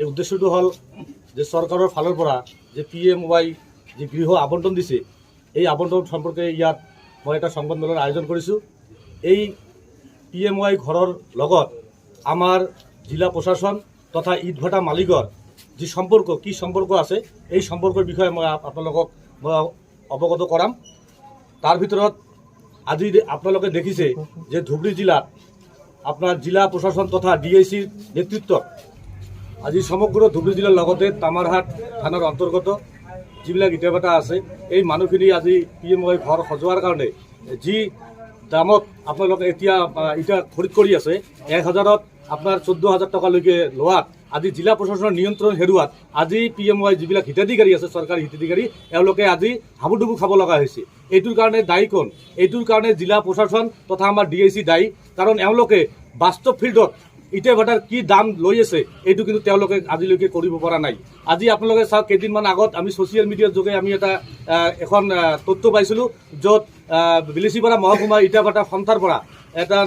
এই উদ্দেশ্যটো হ'ল যে চৰকাৰৰ ফালৰ পৰা যে PMY যে গৃহ আবণ্টন দিছে, এই আবণ্টন সম্পৰ্কে ইয়াত মই এটা সংবাদমেলৰ আয়োজন কৰিছোঁ। এই PMY ঘৰৰ লগত আমাৰ জিলা প্ৰশাসন তথা ইটভাটা মালিকৰ যি সম্পৰ্ক, কি সম্পৰ্ক আছে, এই সম্পৰ্কৰ বিষয়ে মই আপোনালোকক অৱগত কৰাম। তাৰ ভিতৰত আজি আপোনালোকে দেখিছে যে ধুবুৰী জিলাত আপোনাৰ জিলা প্ৰশাসন তথা DICৰ নেতৃত্বত আজি সমগ্ৰ ধুবুৰী জিলাৰ লগতে তামাৰহাট থানাৰ অন্তৰ্গত যিবিলাক ইটাভাটা আছে, এই মানুহখিনি আজি PMY ঘৰ সজোৱাৰ কাৰণে যি দামত আপোনালোকে এতিয়া ইটা খৰিদ কৰি আছে, 1000ত আপোনাৰ 14,000 টকালৈকে লোৱাত আজি জিলা প্ৰশাসনৰ নিয়ন্ত্ৰণ হেৰুৱাত আজি PMY যিবিলাক হিতাধিকাৰী আছে, চৰকাৰী হিতাধিকাৰী, এওঁলোকে আজি হাবুডুবু খাব লগা হৈছে। এইটোৰ কাৰণে দায়ী কোন? এইটোৰ কাৰণে জিলা প্ৰশাসন তথা আমাৰ DIC দায়ী। কাৰণ এওঁলোকে বাস্তৱ ফিল্ডত ইটাভাটাৰ কি দাম লৈ আছে এইটো কিন্তু তেওঁলোকে আজিলৈকে কৰিব পৰা নাই। আজি আপোনালোকে চাওক, কেইদিনমান আগত আমি ছ'চিয়েল মিডিয়াৰ যোগে আমি এখন তথ্য পাইছিলোঁ, য'ত বিলিচিপাৰা মহকুমা ইটাভাটা সন্থাৰ পৰা এটা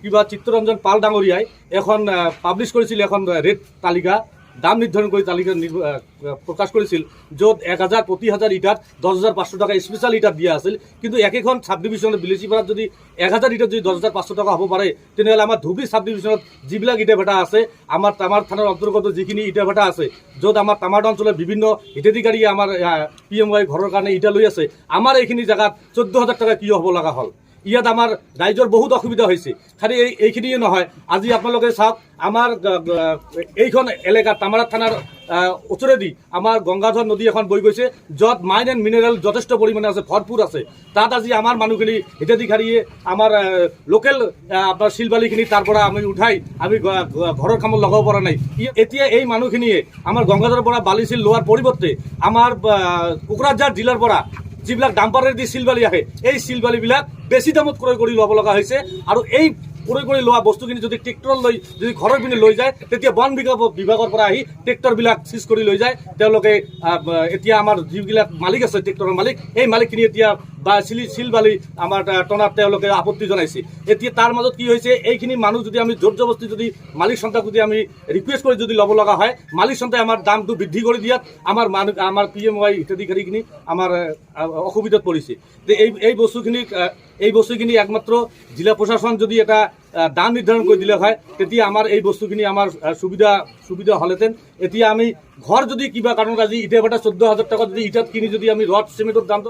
কিবা চিত্তৰঞ্জন পাল ডাঙৰীয়াই এখন পাব্লিছ কৰিছিল, এখন ৰেট তালিকা, দাম নিৰ্ধাৰণ কৰি তালিকা প্ৰকাশ কৰিছিল, য'ত 1000 প্ৰতি 1000 ইটাত 10,500 টকা স্পেচিয়েল ইটাত দিয়া আছিল। কিন্তু একেখন চাব ডিভিশ্যনত বিলিচিপাৰাত যদি 1000 ইটাত যদি 10,500 টকা হ'ব পাৰে, তেনেহ'লে আমাৰ ধুবুৰী চাব ডিভিশ্যনত যিবিলাক ইটাভাটা আছে, আমাৰ তামাৰ থানাৰ অন্তৰ্গত যিখিনি ইটাভাটা আছে, য'ত আমাৰ তামাৰ অঞ্চলৰ বিভিন্ন হিতাধিকাৰীয়ে আমাৰ PMY ঘৰৰ কাৰণে ইটা লৈ আছে, আমাৰ এইখিনি জেগাত 14,000 টকা কিয় হ'ব লগা হ'ল? ইয়াত আমাৰ ৰাইজৰ বহুত অসুবিধা হৈছে। খালি এইখিনিয়ে নহয়, আজি আপোনালোকে চাওক, আমাৰ এইখন এলেকা তামাৰা থানাৰ ওচৰেদি আমাৰ গংগাধৰ নদী এখন বৈ গৈছে, য'ত মাইন এণ্ড মিনাৰেল যথেষ্ট পৰিমাণে আছে, ভৰপূৰ আছে। তাত আজি আমাৰ মানুহখিনি হিতাধিকাৰীয়ে আমাৰ লোকেল আপোনাৰ শিলবালিখিনি তাৰ পৰা আমি উঠাই আমি ঘৰৰ কামত লগাব পৰা নাই। এতিয়া এই মানুহখিনিয়ে আমাৰ গংগাধৰৰ পৰা বালি শিল লোৱাৰ পৰিৱৰ্তে আমাৰ কোকৰাঝাৰ জিলাৰ পৰা যিবিলাক ডাম্পাৰেদি শিলবালি আহে, এই শিলবালিবিলাক বেছি দামত ক্ৰয় কৰি ল'ব লগা হৈছে। আৰু এই ক্ৰয় কৰি লোৱা বস্তুখিনি যদি ট্ৰেক্টৰত লৈ যদি ঘৰৰ পিনে লৈ যায়, তেতিয়া বন বিভাগৰ পৰা আহি ট্ৰেক্টৰবিলাক চিজ কৰি লৈ যায়। তেওঁলোকে এতিয়া আমাৰ যিবিলাক মালিক আছে, ট্ৰেক্টৰৰ মালিক, এই মালিকখিনি এতিয়া বা শিলবালি আমাৰ টনাত তেওঁলোকে আপত্তি জনাইছে। এতিয়া তাৰ মাজত কি হৈছে, এইখিনি মানুহ যদি আমি জোৰ জবস্তি যদি মালিক সন্থাক যদি আমি ৰিকুৱেষ্ট কৰি যদি ল'ব লগা হয়, মালিক সন্থাই আমাৰ দামটো বৃদ্ধি কৰি দিয়াত আমাৰ PMY হিতাধিকাৰীখিনি আমাৰ অসুবিধাত পৰিছে। যে এই বস্তুখিনি একমাত্ৰ জিলা প্ৰশাসন যদি এটা দাম নিৰ্ধাৰণ কৰি দিলে হয়, তেতিয়া আমাৰ এই বস্তুখিনি আমাৰ সুবিধা হ'লহেঁতেন। এতিয়া আমি ঘৰ যদি কিবা কাৰণত আজি ইটাভাটা 14,000 টকা যদি ইটাত কিনি যদি আমি ৰড চিমেণ্টৰ দাম